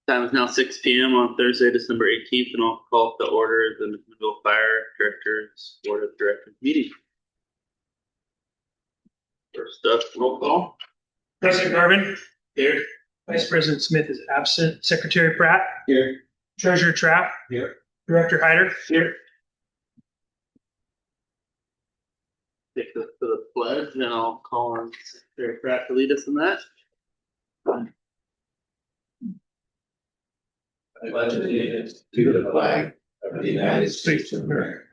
Time is now 6 p.m. on Thursday, December 18th, and I'll call to order the McMinnville Fire Directors Board of Directors meeting. First up, roll call. President Garvin. Here. Vice President Smith is absent. Secretary Pratt. Here. Treasurer Trapp. Here. Director Hyder. Here. Take this to the pledge, and I'll call on Secretary Pratt to lead us in that. I pledge allegiance to the flag of the United States of America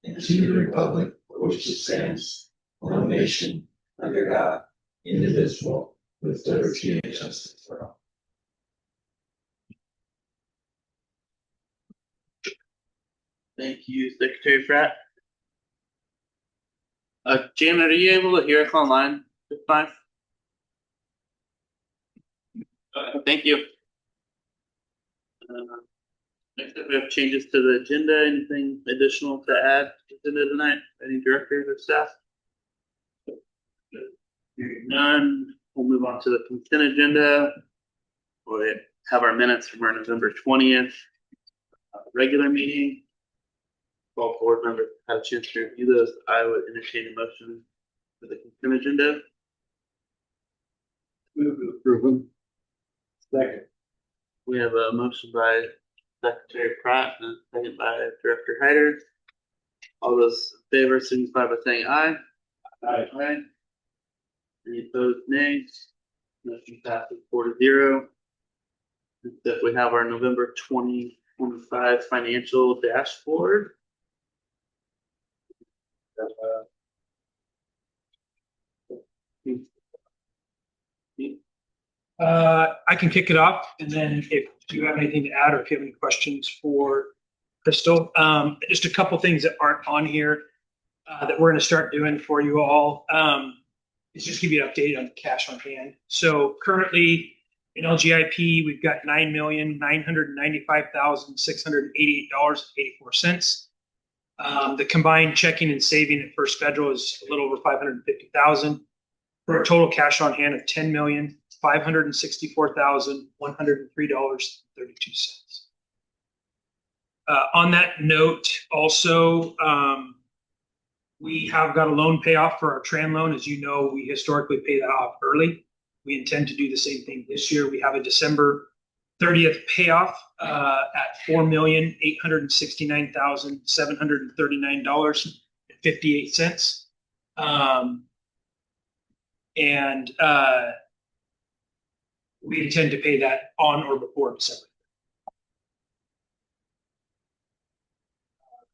and to the republic for which it stands, one nation, under God, indivisible, with liberty and justice for all. Thank you, Secretary Pratt. Janet, are you able to hear us online this time? Thank you. Next up, we have changes to the agenda. Anything additional to add to the agenda tonight? Any directors or staff? None. We'll move on to the consent agenda. We have our minutes from our November 20th regular meeting. All board members have a chance to review those. I would entertain a motion for the consent agenda. Move to approve them. Second. We have a motion by Secretary Pratt and a second by Director Hyder. All those in favor signify by saying aye. Aye. Aye. Any opposed, nay? Motion passes 4-0. Next up, we have our November 2025 financial dashboard. I can kick it off, and then if you have anything to add or if you have any questions for Crystal, just a couple things that aren't on here that we're going to start doing for you all. Is just give you an update on the cash on hand. So currently in LGIP, we've got $9,995,688.84. The combined checking and saving at First Federal is a little over $550,000 for a total cash on hand of $10,564,103.32. On that note, also, we have got a loan payoff for our Tran loan. As you know, we historically pay that off early. We intend to do the same thing this year. We have a December 30th payoff at $4,869,739.58. And we intend to pay that on or before December.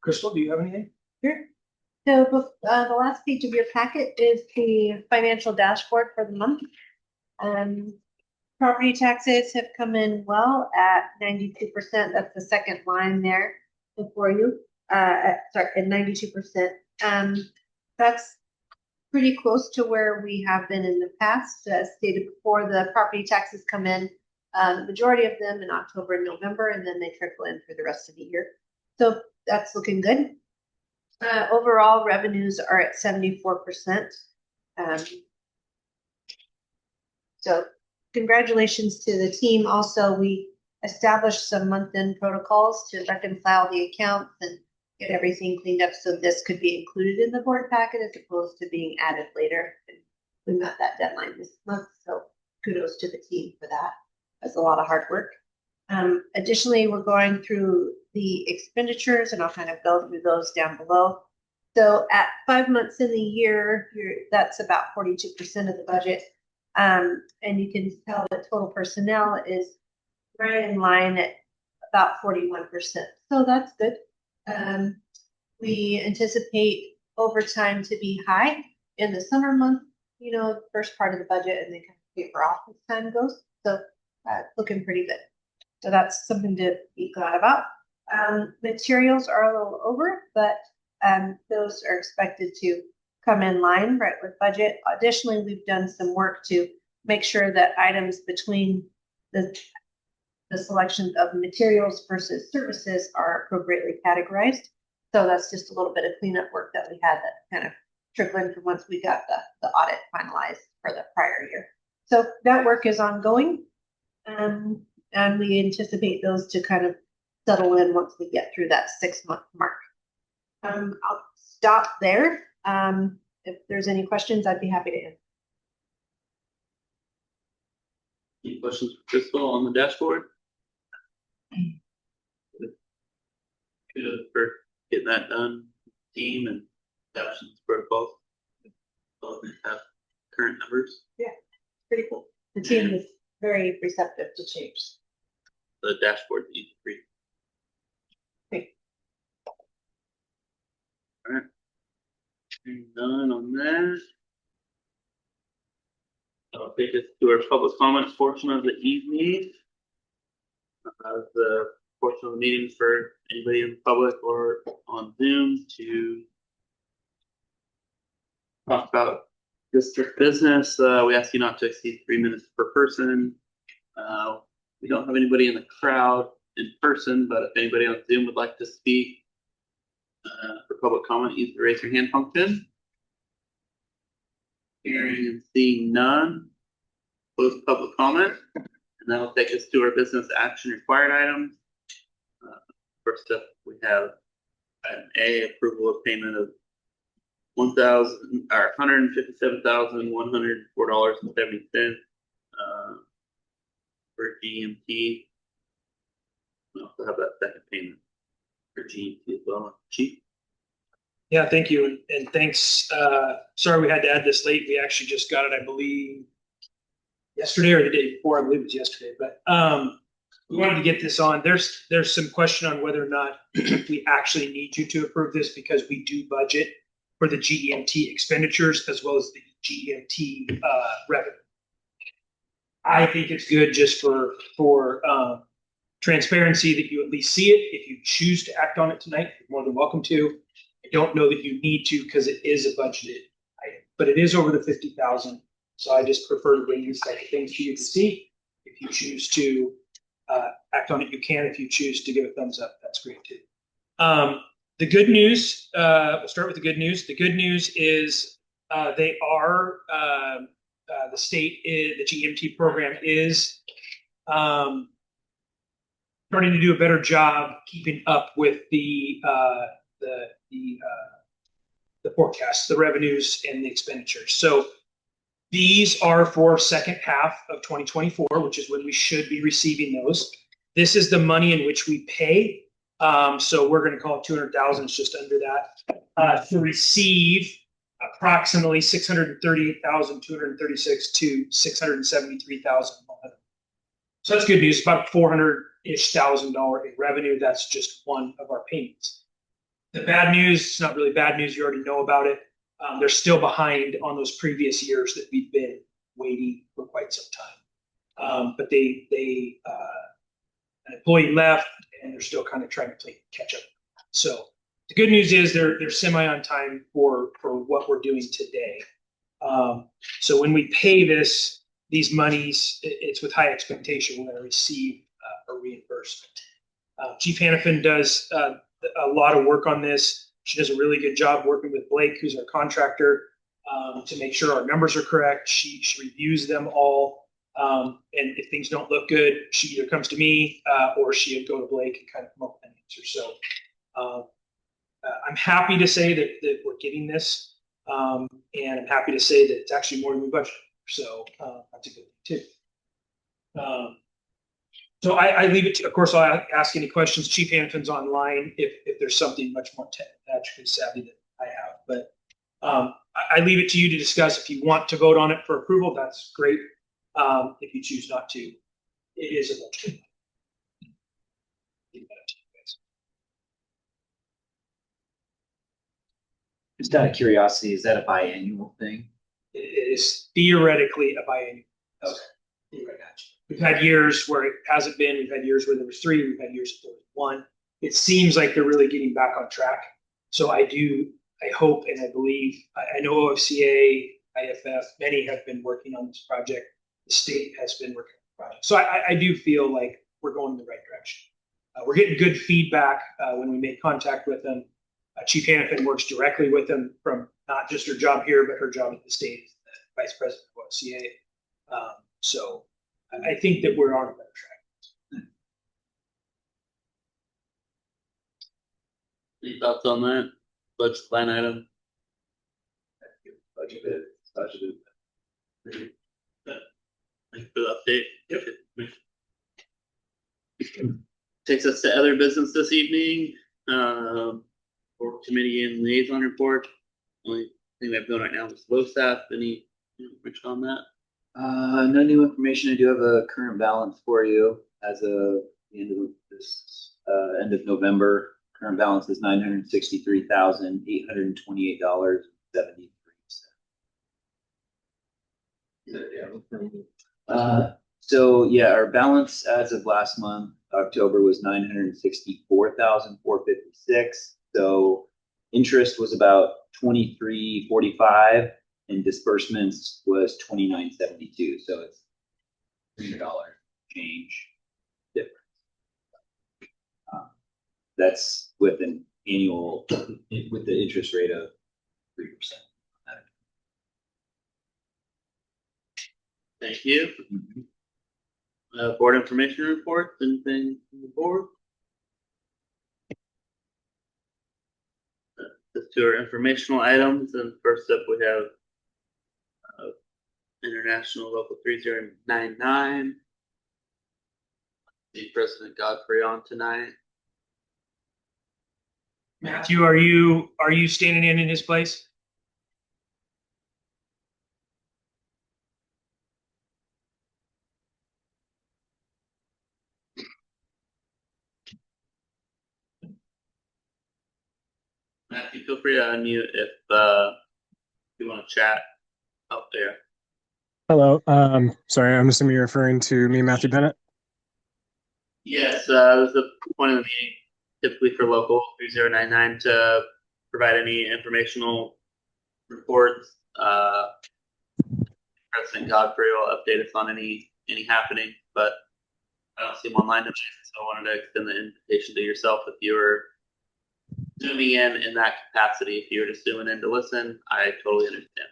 Crystal, do you have anything here? So the last page of your packet is the financial dashboard for the month. Property taxes have come in well at 92%. That's the second line there before you. At 92%. That's pretty close to where we have been in the past. As stated before, the property taxes come in, the majority of them in October and November, and then they trickle in for the rest of the year. So that's looking good. Overall revenues are at 74%. So congratulations to the team. Also, we established some month-end protocols to reconcile the accounts and get everything cleaned up so this could be included in the board packet as opposed to being added later. We met that deadline this month, so kudos to the team for that. That's a lot of hard work. Additionally, we're going through the expenditures, and I'll kind of go through those down below. So at 5 months in the year, that's about 42% of the budget. And you can tell that total personnel is right in line at about 41%. So that's good. We anticipate overtime to be high in the summer month, the first part of the budget, and then kind of taper off as time goes. So looking pretty good. So that's something to be glad about. Materials are a little over, but those are expected to come in line right with budget. Additionally, we've done some work to make sure that items between the selection of materials versus services are appropriately categorized. So that's just a little bit of cleanup work that we had that kind of trickled in from once we got the audit finalized for the prior year. So that work is ongoing. and we anticipate those to kind of settle in once we get through that 6-month mark. I'll stop there. If there's any questions, I'd be happy to answer. Any questions for Crystal on the dashboard? Good for getting that done, team and adoptions protocols. So we have current numbers. Pretty cool. The team is very receptive to change. The dashboard that you can read. Okay. All right. None on that. I'll take us to our public comment portion of the evening. The portion of the meeting for anybody in the public or on Zoom to talk about district business. We ask you not to exceed 3 minutes per person. We don't have anybody in the crowd in person, but if anybody on Zoom would like to speak for public comment, use the raise your hand function. Hearing and seeing none, close public comment, and that'll take us to our business action required items. First up, we have an A, approval of payment of $157,104.70 for GMT. We also have that second payment for GMT as well. Chief? Yeah, thank you. And thanks. Sorry we had to add this late. We actually just got it, I believe, yesterday or the day before. I believe it was yesterday. But we wanted to get this on. There's some question on whether or not we actually need you to approve this because we do budget for the GEMT expenditures as well as the GEMT revenue. I think it's good just for transparency that you at least see it. If you choose to act on it tonight, you're more than welcome to. I don't know that you need to because it is a budgeted item, but it is over the 50,000. So I just prefer to bring these type of things for you to see. If you choose to act on it, you can. If you choose to give a thumbs up, that's great too. The good news, we'll start with the good news. The good news is they are, the state, the GMT program is starting to do a better job keeping up with the forecasts, the revenues, and the expenditures. So these are for second half of 2024, which is when we should be receiving those. This is the money in which we pay. So we're going to call it 200,000. It's just under that to receive approximately 638,236 to 673,000. So that's good news. About $400,000 in revenue. That's just one of our payments. The bad news, it's not really bad news. You already know about it. They're still behind on those previous years that we've been waiting for quite some time. But an employee left, and they're still kind of trying to play catch up. So the good news is they're semi on time for what we're doing today. So when we pay these monies, it's with high expectation we're going to receive a reimbursement. Chief Hannafin does a lot of work on this. She does a really good job working with Blake, who's our contractor, to make sure our numbers are correct. She reviews them all. And if things don't look good, she either comes to me or she'll go to Blake and kind of come up with an answer. So I'm happy to say that we're getting this. And I'm happy to say that it's actually more than we budgeted. So that's a good thing too. So I leave it to, of course, I'll ask any questions. Chief Hannafin's online if there's something much more technically savvy that I have. But I leave it to you to discuss. If you want to vote on it for approval, that's great. If you choose not to, it is a budget. Just out of curiosity, is that a biannual thing? It is theoretically a biannual. Okay. We've had years where it hasn't been. We've had years where there was 3. We've had years where there was 1. It seems like they're really getting back on track. So I hope, and I believe, I know OFCA, IFF, many have been working on this project. The state has been working on the project. So I do feel like we're going in the right direction. We're getting good feedback when we make contact with them. Chief Hannafin works directly with them from not just her job here, but her job at the state, Vice President of OFCA. So I think that we're on a better track. Any thoughts on that? Budget line item? Budgeted. Thanks for the update. Takes us to other business this evening. For committee and liaison report. Only thing we have going right now is low staff. Any information on that? No new information. I do have a current balance for you as of the end of this, end of November. Current balance is $963,828.73. So yeah, our balance as of last month, October, was 964,456. So interest was about 2345, and disbursements was 2972. So it's $300 change difference. That's with an annual with the interest rate of 3%. Thank you. Board information report. Anything from the board? The two are informational items, and first up we have International Local 3099. The President Godfrey on tonight. Matthew, are you standing in his place? Matthew, feel free to unmute if you want to chat out there. Hello. Sorry, I'm assuming you're referring to me, Matthew Bennett. Yes, this is the point of the meeting, typically for local 3099, to provide any informational reports. President Godfrey will update us on any happening, but I don't see him online tonight, so I wanted to extend the invitation to yourself if you were zooming in that capacity. If you were just zooming in to listen, I totally understand.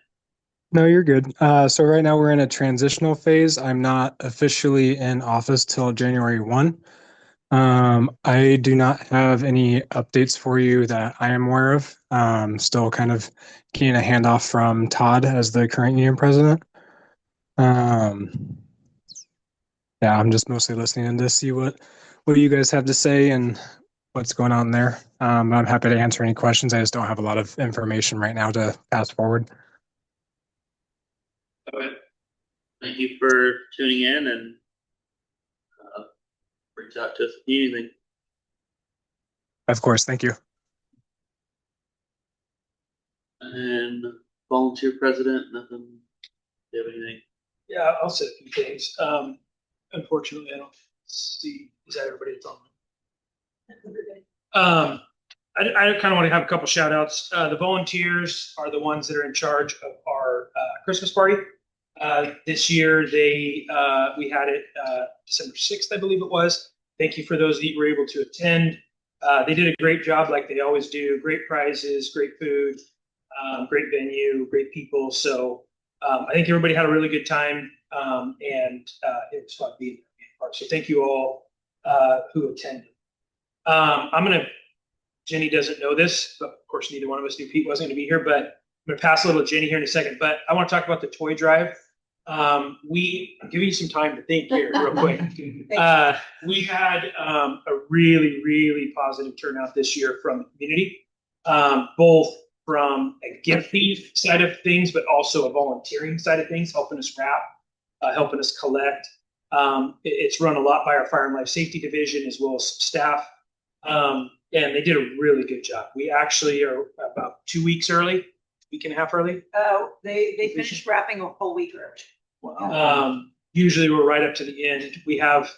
No, you're good. So right now we're in a transitional phase. I'm not officially in office till January 1. I do not have any updates for you that I am aware of. Still kind of getting a handoff from Todd as the current union president. Yeah, I'm just mostly listening in to see what you guys have to say and what's going on there. I'm happy to answer any questions. I just don't have a lot of information right now to pass forward. Okay. Thank you for tuning in, and reach out to us if you need anything. Of course. Thank you. And volunteer president, nothing. Do you have anything? Yeah, I'll say a few things. Unfortunately, I don't see, is that everybody that's on? I kind of want to have a couple shout outs. The volunteers are the ones that are in charge of our Christmas party. This year, we had it December 6th, I believe it was. Thank you for those that were able to attend. They did a great job, like they always do. Great prizes, great food, great venue, great people. So I think everybody had a really good time, and it was fun being part. So thank you all who attended. Jenny doesn't know this, but of course neither one of us knew Pete wasn't going to be here, but I'm going to pass a little to Jenny here in a second. But I want to talk about the toy drive. I'm giving you some time to think here real quick. We had a really, really positive turnout this year from the community, both from a gifting side of things, but also a volunteering side of things, helping us wrap, helping us collect. It's run a lot by our Fire and Life Safety Division as well as staff. And they did a really good job. We actually are about 2 weeks early, week and a half early. They finished wrapping a whole week early. Wow. Usually we're right up to the end. We have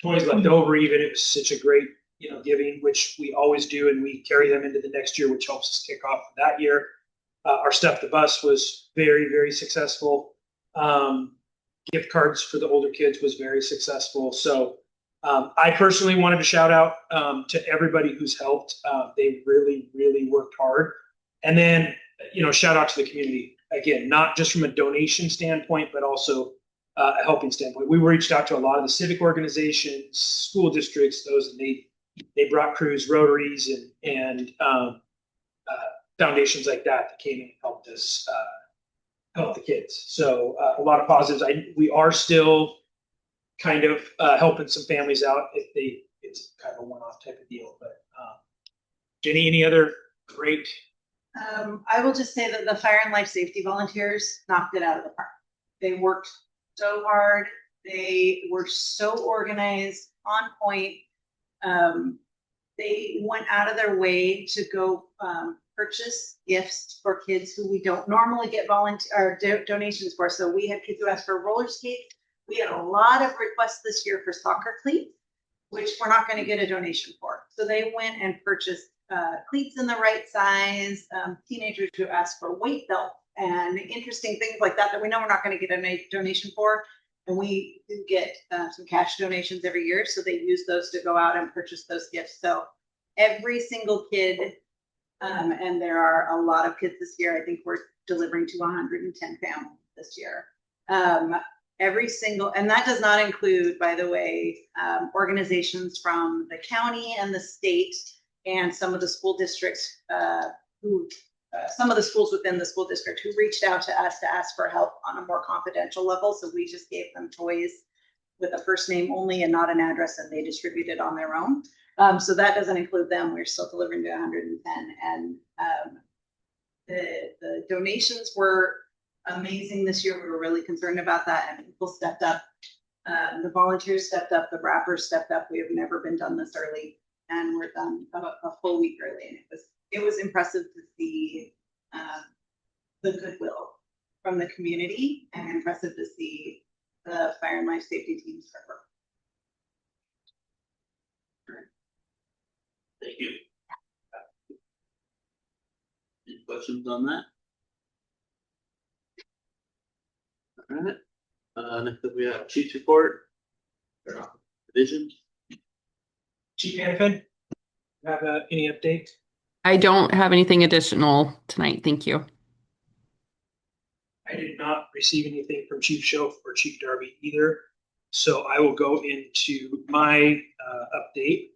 toys left over even. It was such a great, giving, which we always do, and we carry them into the next year, which helps us kick off that year. Our Stuff the Bus was very, very successful. Gift cards for the older kids was very successful. So I personally wanted to shout out to everybody who's helped. They really, really worked hard. And then, shout out to the community. Again, not just from a donation standpoint, but also a helping standpoint. We reached out to a lot of the civic organizations, school districts, those that need they brought crews, Rotaries, and foundations like that came and helped us help the kids. So a lot of positives. We are still kind of helping some families out if it's kind of a one-off type of deal. But Jenny, any other great? I will just say that the fire and life safety volunteers knocked it out of the park. They worked so hard. They were so organized, on point. They went out of their way to go purchase gifts for kids who we don't normally get donations for. So we had kids who asked for roller skates. We had a lot of requests this year for soccer cleats, which we're not going to get a donation for. So they went and purchased cleats in the right size, teenagers who asked for weight belts and interesting things like that we know we're not going to get a donation for. And we do get some cash donations every year. So they use those to go out and purchase those gifts. So every single kid, and there are a lot of kids this year. I think we're delivering to 110 families this year. Every single, and that does not include, by the way, organizations from the county and the state and some of the school districts some of the schools within the school district who reached out to us to ask for help on a more confidential level. So we just gave them toys with a first name only and not an address, and they distributed on their own. So that doesn't include them. We're still delivering to 110. And the donations were amazing this year. We were really concerned about that, and people stepped up. The volunteers stepped up, the wrappers stepped up. We have never been done this early, and we're done a full week early. And it was impressive to see the goodwill from the community, and impressive to see the fire and life safety teams for work. Thank you. Any questions on that? All right. Next up, we have Chief's report. Division. Chief Hannafin, have any update? I don't have anything additional tonight. Thank you. I did not receive anything from Chief Schoaf or Chief Darby either. So I will go into my update.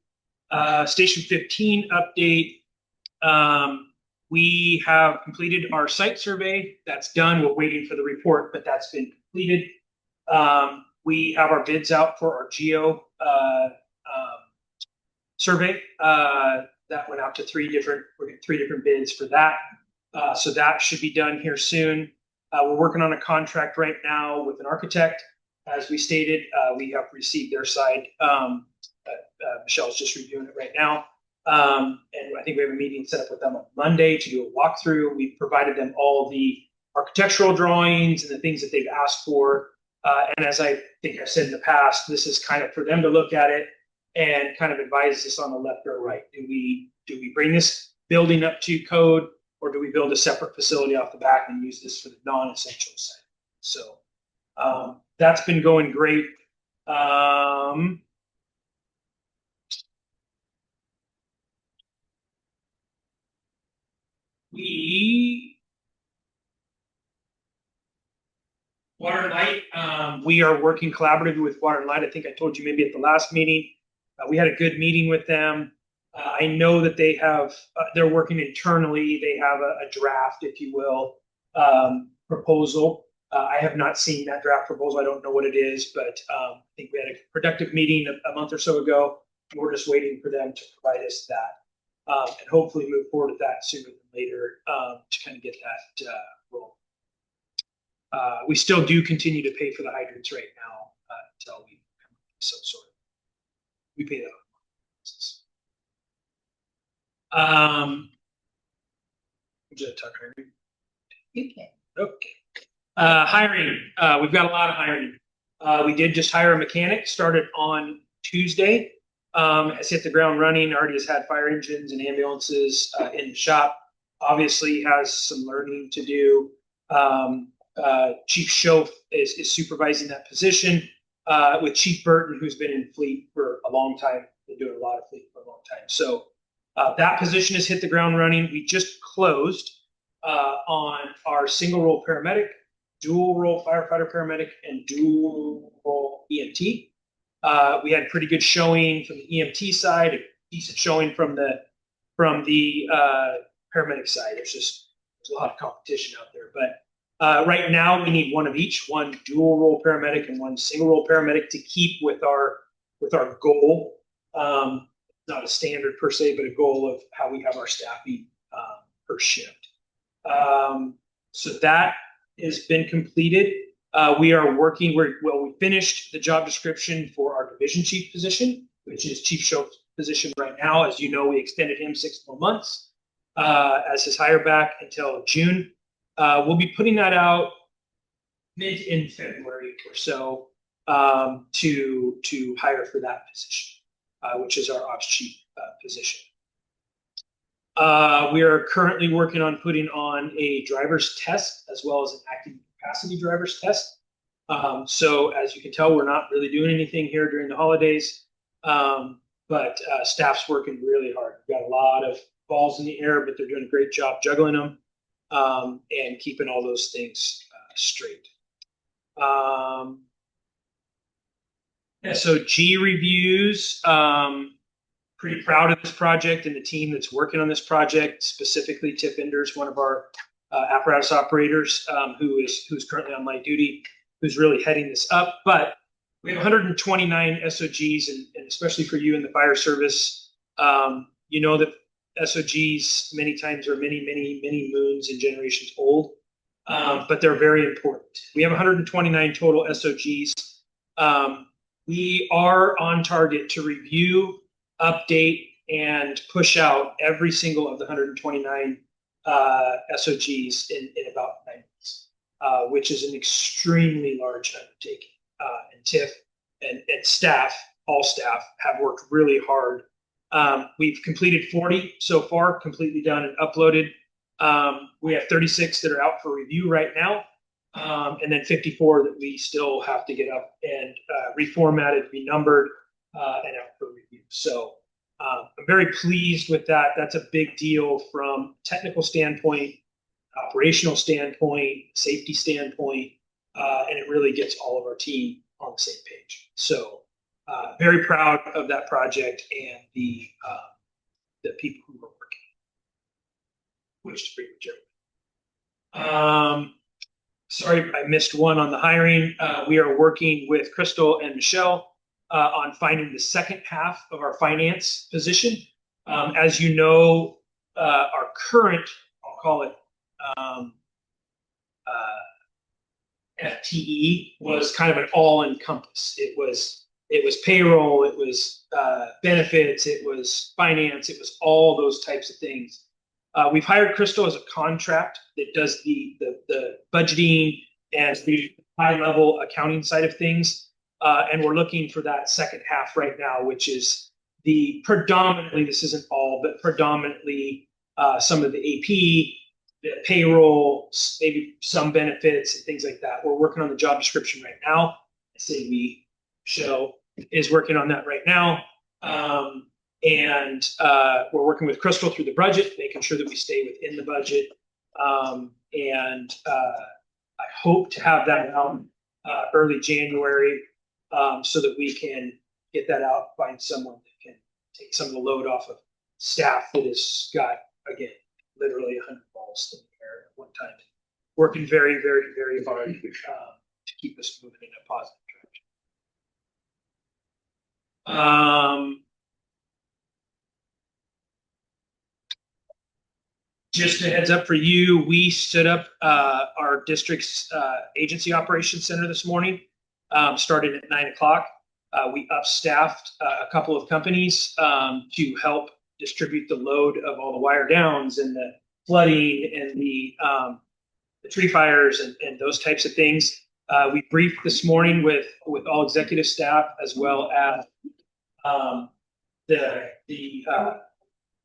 Station 15 update. We have completed our site survey. That's done. We're waiting for the report, but that's been completed. We have our bids out for our geo survey. That went out to three different bids for that. So that should be done here soon. We're working on a contract right now with an architect. As we stated, we have received their side. Michelle's just reviewing it right now. And I think we have a meeting set up with them on Monday to do a walkthrough. We've provided them all the architectural drawings and the things that they've asked for. And as I think I've said in the past, this is kind of for them to look at it and kind of advise us on the left or right. Do we bring this building up to code, or do we build a separate facility off the back and use this for the non-essential site? So that's been going great. Water and Light, we are working collaboratively with Water and Light. I think I told you maybe at the last meeting. We had a good meeting with them. I know that they're working internally. They have a draft, if you will, proposal. I have not seen that draft proposal. I don't know what it is, but I think we had a productive meeting a month or so ago. We're just waiting for them to provide us that, and hopefully move forward with that sooner than later to kind of get that rolling. We still do continue to pay for the hydrants right now until we come up with some sort of. We pay that on would you like to talk hiring? You can. Okay. Hiring. We've got a lot of hiring. We did just hire a mechanic, started on Tuesday. Has hit the ground running, already has had fire engines and ambulances in the shop. Obviously has some learning to do. Chief Schoaf is supervising that position with Chief Burton, who's been in fleet for a long time, been doing a lot of fleet for a long time. So that position has hit the ground running. We just closed on our single role paramedic, dual role firefighter paramedic, and dual role EMT. We had pretty good showing from the EMT side, decent showing from the paramedic side. There's a lot of competition out there, but right now we need one of each, one dual role paramedic and one single role paramedic to keep with our goal. Not a standard per se, but a goal of how we have our staffing per shift. So that has been completed. We are working. We finished the job description for our division chief position, which is Chief Schultz's position right now. As you know, we extended him 6 more months as his hire back until June. We'll be putting that out in February or so to hire for that position, which is our ops chief position. We are currently working on putting on a driver's test as well as an active capacity driver's test. So as you can tell, we're not really doing anything here during the holidays, but staff's working really hard. We've got a lot of balls in the air, but they're doing a great job juggling them and keeping all those things straight. SOG reviews. Pretty proud of this project and the team that's working on this project, specifically Tip Enders, one of our apparatus operators who's currently on light duty, who's really heading this up. But we have 129 SOGs, and especially for you in the fire service, you know that SOGs many times are many moons and generations old, but they're very important. We have 129 total SOGs. We are on target to review, update, and push out every single of the 129 SOGs in about 9 months, which is an extremely large undertaking. And TIF and staff, all staff, have worked really hard. We've completed 40 so far, completely done and uploaded. We have 36 that are out for review right now, and then 54 that we still have to get up and reformatted, renumbered, and out for review. So I'm very pleased with that. That's a big deal from a technical standpoint, operational standpoint, safety standpoint, and it really gets all of our team on the same page. So very proud of that project and the people who are working, which is pretty much. Sorry, I missed one on the hiring. We are working with Crystal and Michelle on finding the second half of our finance position. As you know, our current, I'll call it FTE, was kind of an all-encompass. It was payroll, it was benefits, it was finance, it was all those types of things. We've hired Crystal as a contract that does the budgeting and the high-level accounting side of things. And we're looking for that second half right now, which is predominantly, this isn't all, but predominantly some of the AP, the payroll, maybe some benefits and things like that. We're working on the job description right now. I say we, Michelle is working on that right now. And we're working with Crystal through the budget, making sure that we stay within the budget. And I hope to have that out early January so that we can get that out, find someone that can take some of the load off of staff that has got, again, literally 100 balls in the air at one time. Working very, very, very hard to keep us moving in a positive direction. Just a heads up for you, we stood up our district's agency operations center this morning, started at 9 o'clock. We upstaffed a couple of companies to help distribute the load of all the wire downs and the flooding and the tree fires and those types of things. We briefed this morning with all executive staff as well as the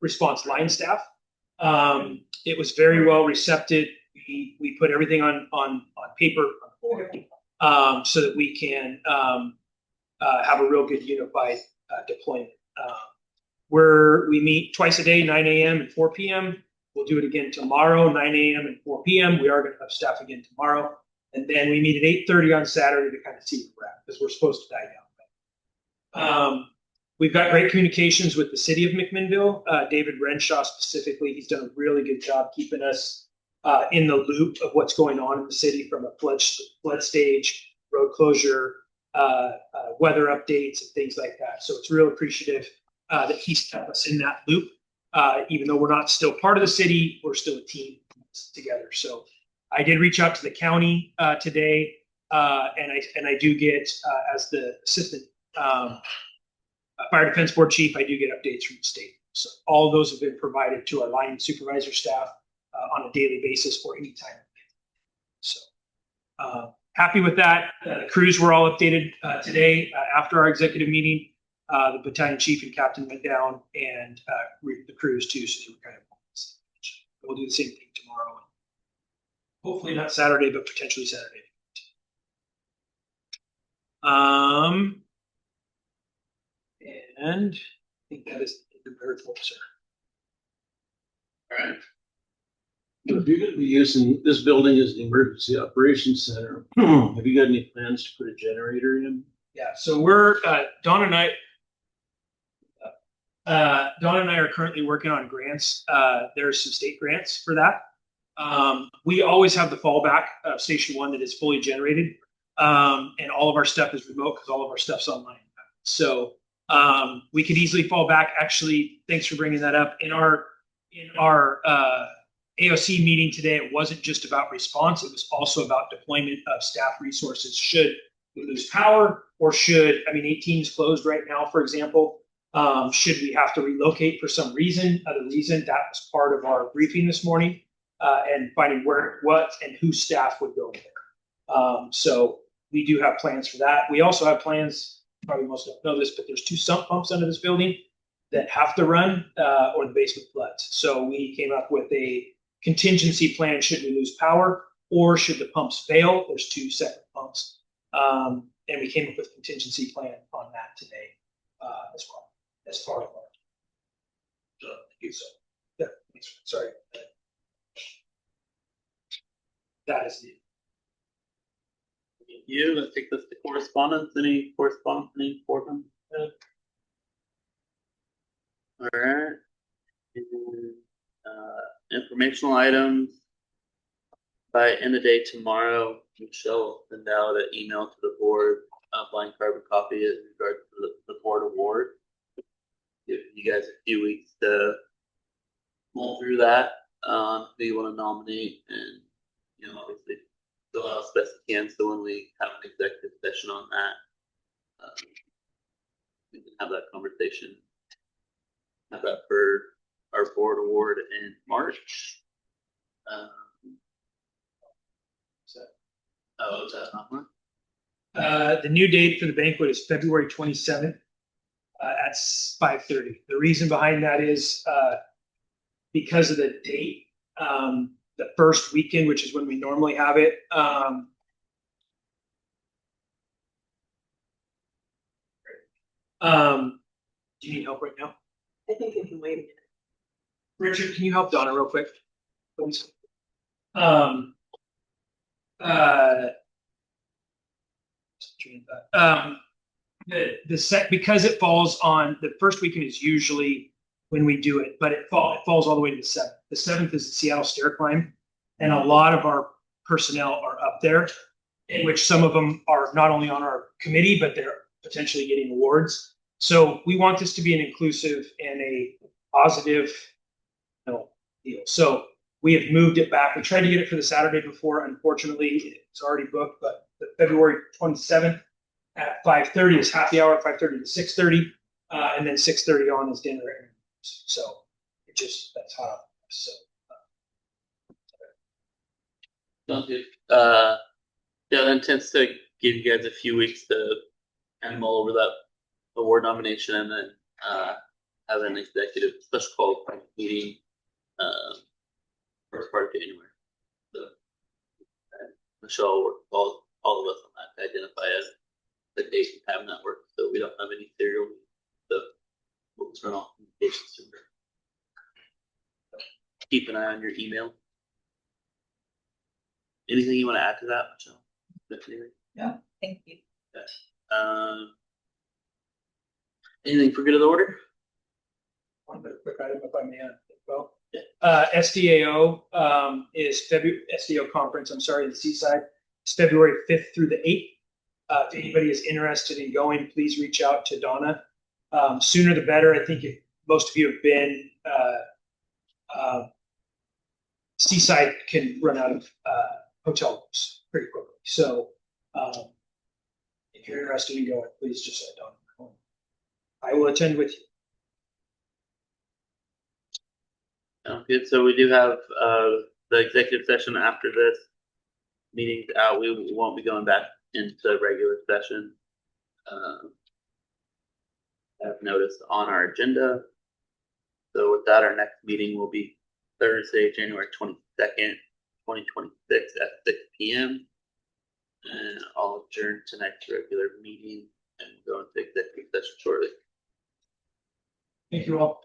response line staff. It was very well received. We put everything on paper so that we can have a real good unified deployment. We meet twice a day, 9 a.m. and 4 p.m. We'll do it again tomorrow, 9 a.m. and 4 p.m. We are going to have staff again tomorrow. And then we meet at 8:30 on Saturday to kind of see where we're at, because we're supposed to die down. We've got great communications with the city of McMinnville. David Renshaw specifically, he's done a really good job keeping us in the loop of what's going on in the city from a flood stage, road closure, weather updates, and things like that. So it's real appreciative that he's kept us in that loop. Even though we're not still part of the city, we're still a team together. So I did reach out to the county today, and I do get as the assistant fire defense board chief, I do get updates from the state. So all those have been provided to our line supervisor staff on a daily basis or anytime. So happy with that. The crews were all updated today after our executive meeting. The battalion chief and captain went down and the crews too. So they were kind of, we'll do the same thing tomorrow. Hopefully not Saturday, but potentially Saturday. And I think that is the report, sir. All right. If you're gonna be using this building as the emergency operations center, have you got any plans to put a generator in? Yeah, so we're Dawn and I are currently working on grants. There's some state grants for that. We always have the fallback of Station 1 that is fully generated, and all of our stuff is remote because all of our stuff's online. So we could easily fall back. Actually, thanks for bringing that up. In our AOC meeting today, it wasn't just about response. It was also about deployment of staff resources should we lose power or should, 18 is closed right now, for example. Should we have to relocate for some reason, other reason? That was part of our briefing this morning, and finding what and whose staff would go there. So we do have plans for that. We also have plans, probably most don't know this, but there's 2 sump pumps under this building that have to run or the basement floods. So we came up with a contingency plan should we lose power or should the pumps fail. There's 2 separate pumps. And we came up with a contingency plan on that today as well, as part of our. Yeah, sorry. That is it. Let's take this to correspondence. Any correspondence, any for them? All right. And, informational items. By end of day tomorrow, Michelle will send out an email to the board, blank carbon copy in regards to the board award. Give you guys a few weeks to mull through that. Who you want to nominate, and obviously fill out as best you can. So when we have an executive session on that, we can have that conversation. Have that for our board award in March. Is that not one? The new date for the banquet is February 27th at 5:30. The reason behind that is because of the date, the first weekend, which is when we normally have it. Do you need help right now? I think it can wait a minute. Richard, can you help Donna real quick, please? Because it falls on the first weekend is usually when we do it, but it falls all the way to the 7th. The 7th is the Seattle Stair Climb, and a lot of our personnel are up there, in which some of them are not only on our committee, but they're potentially getting awards. So we want this to be an inclusive and a positive deal. So we have moved it back. We tried to get it for the Saturday before. Unfortunately, it's already booked, but the February 27th at 5:30 is happy hour, 5:30 to 6:30, and then 6:30 on is dinner. So it just, that's how. So. Sounds good. The intent's to give you guys a few weeks to kind of mull over that award nomination, and then have an executive special call meeting first part of January. So Michelle will work with all of us on that to identify the date and time that works, so we don't have any serial. So we'll turn off communications sooner. Keep an eye on your email. Anything you want to add to that, Michelle? No, thank you. Yes. Anything for good of the order? One quick item if I may. Well, SDAO is February SDO conference. I'm sorry, the Seaside. It's February 5th through the 8th. If anybody is interested in going, please reach out to Donna. Sooner the better. I think if most of you have been, Seaside can run out of hotel rooms pretty quickly. So if you're interested in going, please just let Donna know. I will attend with you. Good. So we do have the executive session after this meeting's out. We won't be going back into regular session. I've noticed on our agenda. So with that, our next meeting will be Thursday, January 22nd, 2026 at 6 p.m. And I'll adjourn tonight's regular meeting and go into executive session shortly. Thank you all.